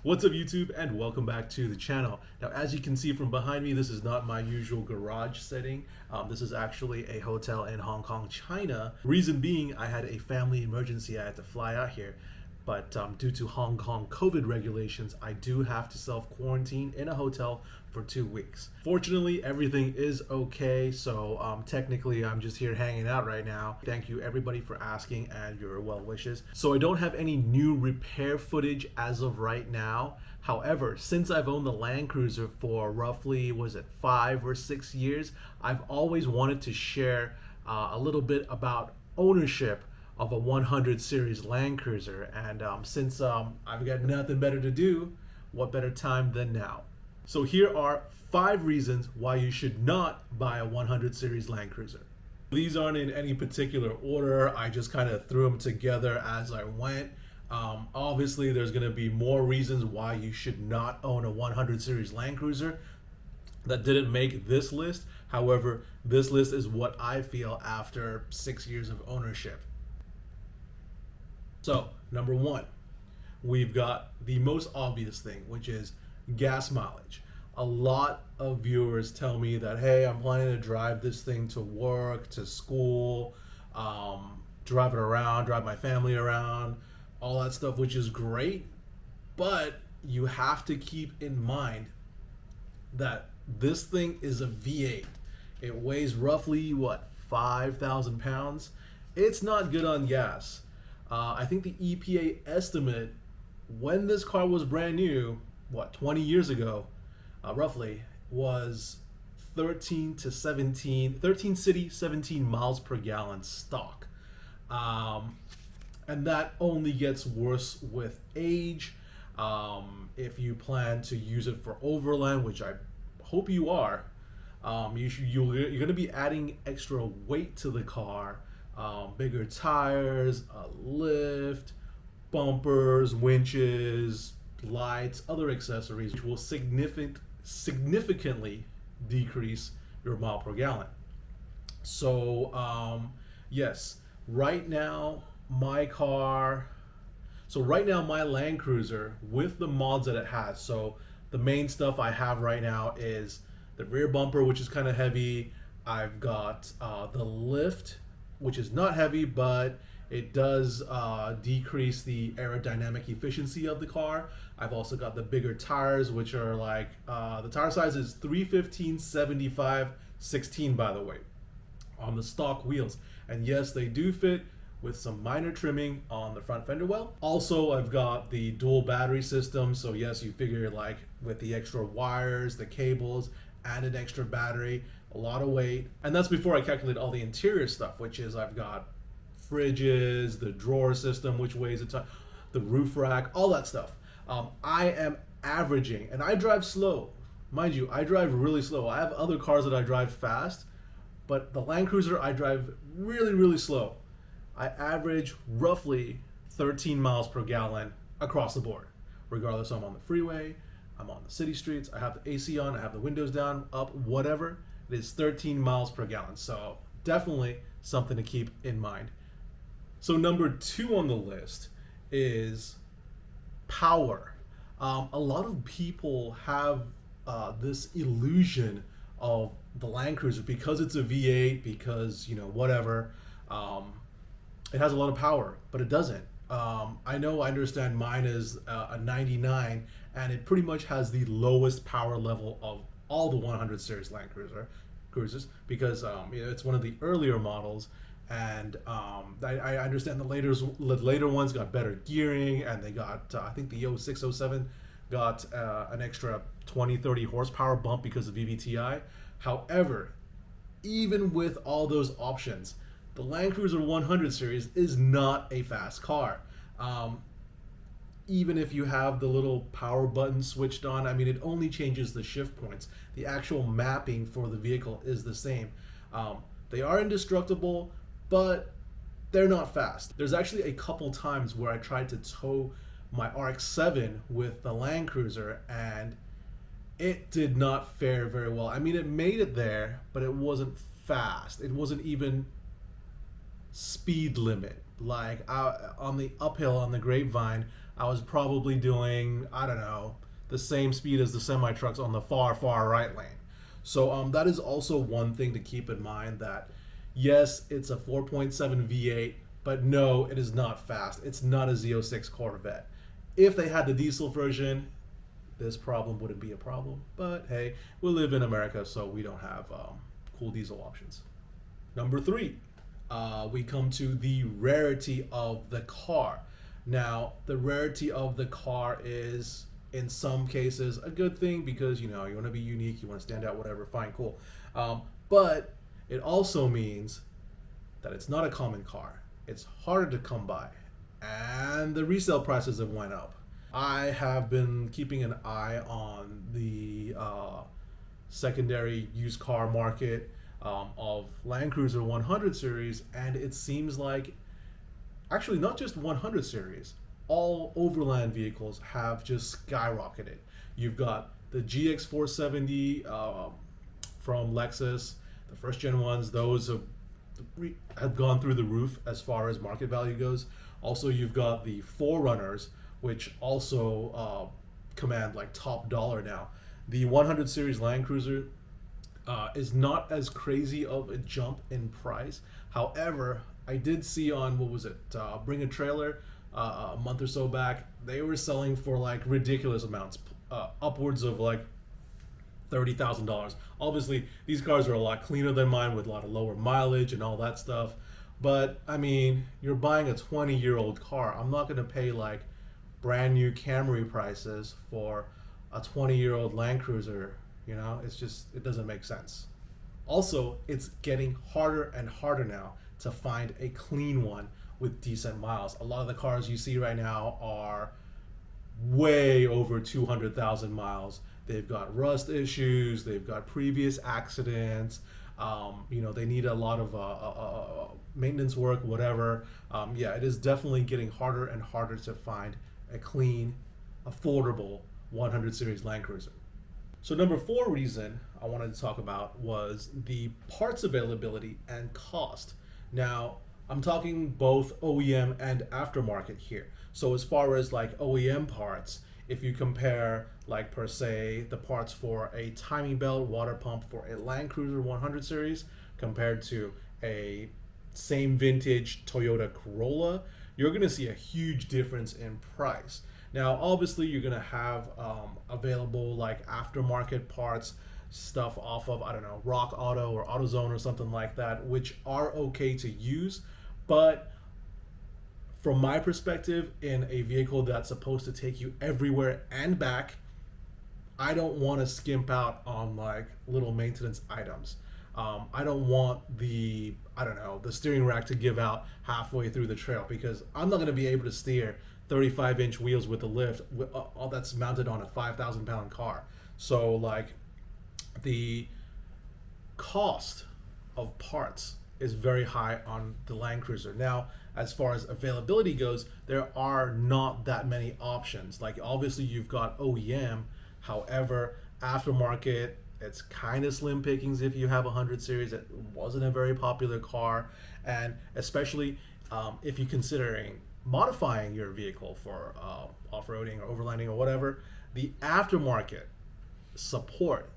What's up YouTube, and welcome back to the channel. Now as you can see from behind me, this is not my usual garage setting. This is actually a hotel in Hong Kong, China. Reason being, I had a family emergency. I had to fly out here. But due to Hong Kong COVID regulations, I do have to self-quarantine in a hotel for 2 weeks. Fortunately, everything is okay, so technically I'm just here hanging out right now. Thank you everybody for asking and your well wishes. So I don't have any new repair footage as of right now. However, since I've owned the Land Cruiser for roughly, 5 or 6 years, I've always wanted to share a little bit about ownership of a 100 series Land Cruiser, and since I've got nothing better to do, what better time than now? So here are 5 reasons why you should not buy a 100 series Land Cruiser. These aren't in any particular order, I just kind of threw them together as I went. Obviously there's going to be more reasons why you should not own a 100 series Land Cruiser that didn't make this list. However, this list is what I feel after 6 years of ownership. So, number 1, we've got the most obvious thing, which is gas mileage. A lot of viewers tell me that, hey, I'm planning to drive this thing to work, to school, drive it around, drive my family around, all that stuff, which is great, but you have to keep in mind that this thing is a V8. It weighs roughly, 5,000 pounds? It's not good on gas. I think the EPA estimate when this car was brand new, 20 years ago, roughly, was 13 city, 17 miles per gallon stock. And that only gets worse with age. If you plan to use it for overland, which I hope you are, you're going to be adding extra weight to the car. Bigger tires, a lift, bumpers, winches, lights, other accessories, which will significantly decrease your mile per gallon. So yes, right now my Land Cruiser, with the mods that it has, so the main stuff I have right now is the rear bumper, which is kind of heavy. I've got the lift, which is not heavy, but it does decrease the aerodynamic efficiency of the car. I've also got the bigger tires, which are like, the tire size is 315/75/16, by the way, on the stock wheels. And yes, they do fit with some minor trimming on the front fender well. Also, I've got the dual battery system. So yes, you figure like with the extra wires, the cables, and an extra battery, a lot of weight. And that's before I calculate all the interior stuff, which is I've got fridges, the drawer system, which weighs a ton, the roof rack, all that stuff. I am averaging, and I drive slow. Mind you, I drive really slow. I have other cars that I drive fast, but the Land Cruiser I drive really, really slow. I average roughly 13 miles per gallon across the board, regardless I'm on the freeway, I'm on the city streets, I have the AC on, I have the windows down, up, whatever. It is 13 miles per gallon. So definitely something to keep in mind. So number 2 on the list is power. A lot of people have this illusion of the Land Cruiser because it's a V8, because, whatever. It has a lot of power, but it doesn't. I understand mine is a 99, and it pretty much has the lowest power level of all the 100 series Land Cruisers, because it's one of the earlier models, and I understand the later ones got better gearing, and they got I think the 0607 got an extra 20-30 horsepower bump because of VVTi. However, even with all those options, the Land Cruiser 100 series is not a fast car. Even if you have the little power button switched on, it only changes the shift points. The actual mapping for the vehicle is the same. They are indestructible, but they're not fast. There's actually a couple times where I tried to tow my RX-7 with the Land Cruiser, and it did not fare very well. It made it there, but it wasn't fast. It wasn't even speed limit. Like on the uphill on the Grapevine, I was probably doing, I don't know, the same speed as the semi trucks on the far right lane. So that is also one thing to keep in mind, that yes, it's a 4.7 V8, but no, it is not fast. It's not a Z06 Corvette. If they had the diesel version, this problem wouldn't be a problem. But hey, we live in America, so we don't have cool diesel options. Number three, we come to the rarity of the car. Now, the rarity of the car is, in some cases, a good thing because you want to be unique, you want to stand out, whatever. Fine, cool. But it also means that it's not a common car. It's harder to come by, and the resale prices have went up. I have been keeping an eye on the secondary used car market of Land Cruiser 100 series, and it seems like, actually not just 100 series, all overland vehicles have just skyrocketed. You've got the GX470 from Lexus, the first gen ones, those have gone through the roof as far as market value goes. Also, you've got the Forerunners, which also command like top dollar now. The 100 series Land Cruiser is not as crazy of a jump in price. However, I did see on, what was it, Bring a Trailer a month or so back, they were selling for like ridiculous amounts, upwards of like $30,000. Obviously, these cars are a lot cleaner than mine with a lot of lower mileage and all that stuff. But I mean, you're buying a 20-year-old car. I'm not going to pay like brand new Camry prices for a 20-year-old Land Cruiser. It's just, it doesn't make sense. Also, it's getting harder and harder now to find a clean one with decent miles. A lot of the cars you see right now are way over 200,000 miles. They've got rust issues, they've got previous accidents, they need a lot of maintenance work, whatever. Yeah, it is definitely getting harder and harder to find a clean, affordable 100 series Land Cruiser. So number 4 reason I wanted to talk about was the parts availability and cost. Now, I'm talking both OEM and aftermarket here. So as far as like OEM parts, if you compare like per se the parts for a timing belt water pump for a Land Cruiser 100 series compared to a same vintage Toyota Corolla, you're going to see a huge difference in price. Now, obviously, you're going to have available like aftermarket parts, stuff off of, I don't know, Rock Auto or AutoZone or something like that, which are okay to use. But from my perspective, in a vehicle that's supposed to take you everywhere and back, I don't want to skimp out on like little maintenance items. I don't want the steering rack to give out halfway through the trail, because I'm not going to be able to steer 35-inch wheels with a lift, all that's mounted on a 5,000-pound car. So like the cost of parts is very high on the Land Cruiser. Now, as far as availability goes, there are not that many options. Like obviously you've got OEM, however, aftermarket, it's kind of slim pickings if you have a 100 series. It wasn't a very popular car, and especially if you're considering modifying your vehicle for off-roading or overlanding or whatever, the aftermarket support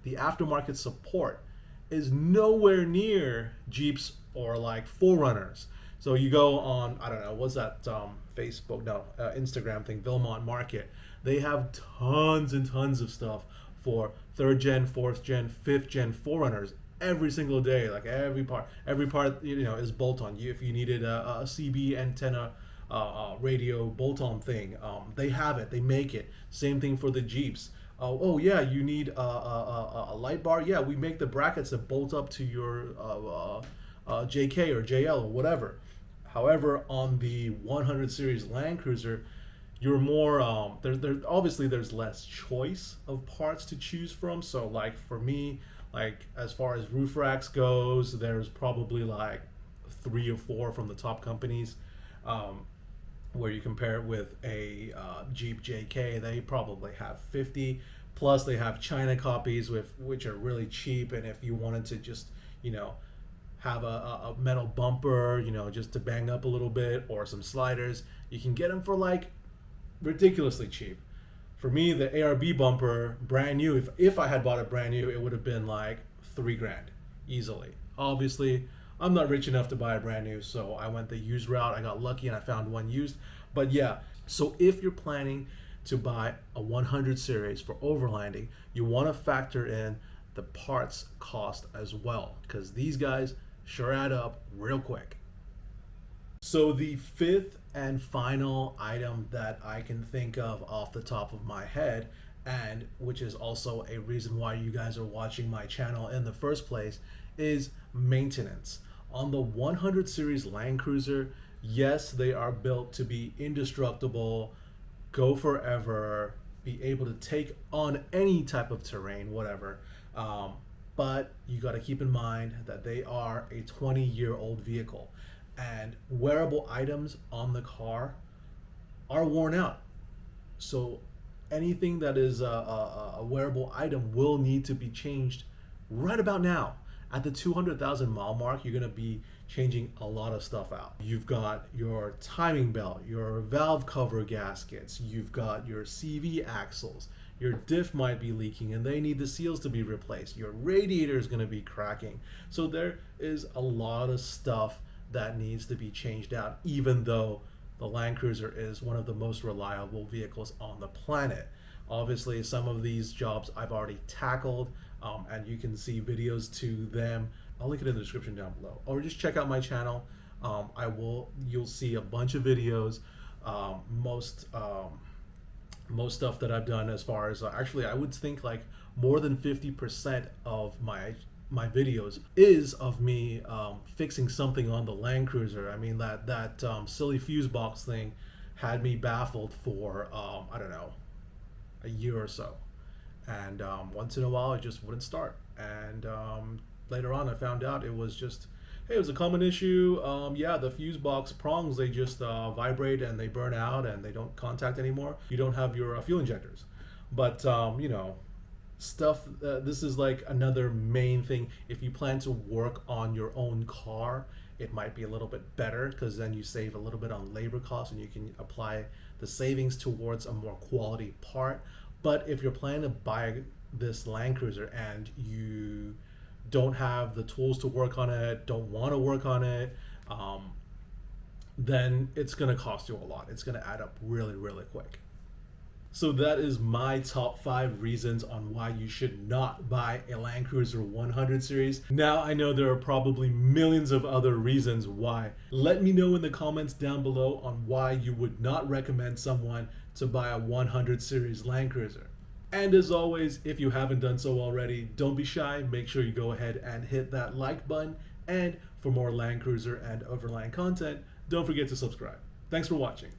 is nowhere near Jeeps or like Forerunners. So you go on, I don't know, what's that Instagram thing, Vilmont Market. They have tons and tons of stuff for 3rd gen, 4th gen, 5th gen Forerunners every single day. Like every part is bolt-on. If you needed a CB antenna radio bolt-on thing, they have it, they make it. Same thing for the Jeeps. Oh yeah, you need a light bar. Yeah, we make the brackets that bolt up to your JK or JL or whatever. However, on the 100 series Land Cruiser, you're more obviously there's less choice of parts to choose from. So like for me, like as far as roof racks goes, there's probably like 3 or 4 from the top companies. Where you compare it with a Jeep JK, they probably have 50. Plus they have China copies which are really cheap, and if you wanted to just have a metal bumper just to bang up a little bit, or some sliders, you can get them for like ridiculously cheap. For me, the ARB bumper, brand new, if I had bought it brand new, it would have been like 3 grand easily. Obviously, I'm not rich enough to buy a brand new, so I went the used route. I got lucky and I found one used. But yeah, so if you're planning to buy a 100 series for overlanding, you want to factor in the parts cost as well, because these guys sure add up real quick. So the fifth and final item that I can think of off the top of my head, and which is also a reason why you guys are watching my channel in the first place, is maintenance. On the 100 series Land Cruiser, yes, they are built to be indestructible, go forever, be able to take on any type of terrain, whatever. But you got to keep in mind that they are a 20-year-old vehicle, and wearable items on the car are worn out. So anything that is a wearable item will need to be changed right about now. At the 200,000 mile mark, you're going to be changing a lot of stuff out. You've got your timing belt, your valve cover gaskets, you've got your CV axles, your diff might be leaking and they need the seals to be replaced, your radiator is going to be cracking. So there is a lot of stuff that needs to be changed out, even though the Land Cruiser is one of the most reliable vehicles on the planet. Obviously, some of these jobs I've already tackled, and you can see videos to them. I'll link it in the description down below, or just check out my channel. You'll see a bunch of videos. Most stuff that I've done, as far as actually, I would think like more than 50% of my videos is of me fixing something on the Land Cruiser. I mean, that silly fuse box thing had me baffled for I don't know, a year or so, and once in a while it just wouldn't start, and later on I found out it was just, hey, it was a common issue. Yeah, the fuse box prongs, they just vibrate and they burn out and they don't contact anymore. You don't have your fuel injectors. But you know, stuff, this is like another main thing. If you plan to work on your own car, it might be a little bit better, because then you save a little bit on labor costs and you can apply the savings towards a more quality part. But if you're planning to buy this Land Cruiser and you don't have the tools to work on it, don't want to work on it, then it's going to cost you a lot. It's going to add up really, really quick. So that is my top 5 reasons on why you should not buy a Land Cruiser 100 series. Now, I know there are probably millions of other reasons why. Let me know in the comments down below on why you would not recommend someone to buy a 100 series Land Cruiser. And as always, if you haven't done so already, don't be shy. Make sure you go ahead and hit that like button. And for more Land Cruiser and Overland content, don't forget to subscribe. Thanks for watching.